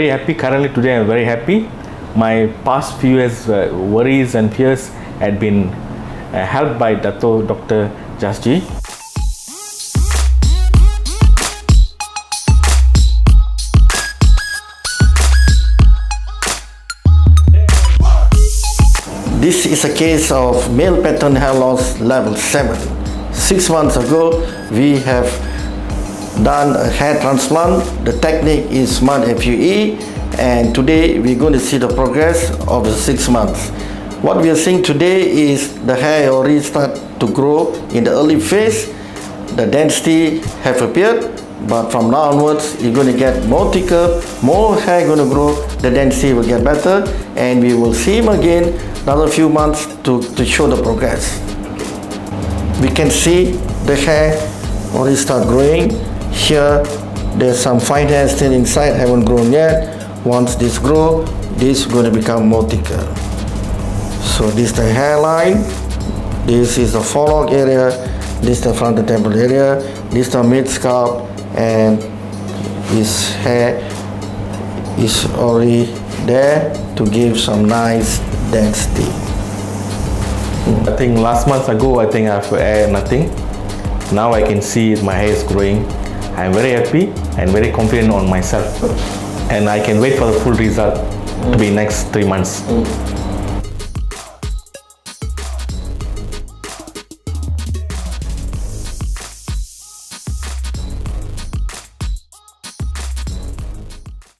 Very happy. Currently today I'm very happy. My past few years worries and fears had been helped by Dr. Jasji. This is a case of male pattern hair loss level 7. 6 months ago, we have done a hair transplant. The technique is SMART FUE, and today we're going to see the progress of the 6 months. What we are seeing today is the hair already start to grow in the early phase. The density have appeared, but from now onwards, you're going to get more thicker, more hair going to grow, the density will get better, and we will see him again another few months to show the progress. We can see the hair already start growing. Here, there's some fine hair still inside, haven't grown yet. Once this grow, this is going to become more thicker. So this is the hairline, this is the forelock area, this is the frontal temple area, this is the mid scalp, and his hair is already there to give some nice density. I think last month ago, I think I've aired nothing. Now I can see my hair is growing. I'm very happy and very confident on myself. And I can wait for the full result to be next 3 months.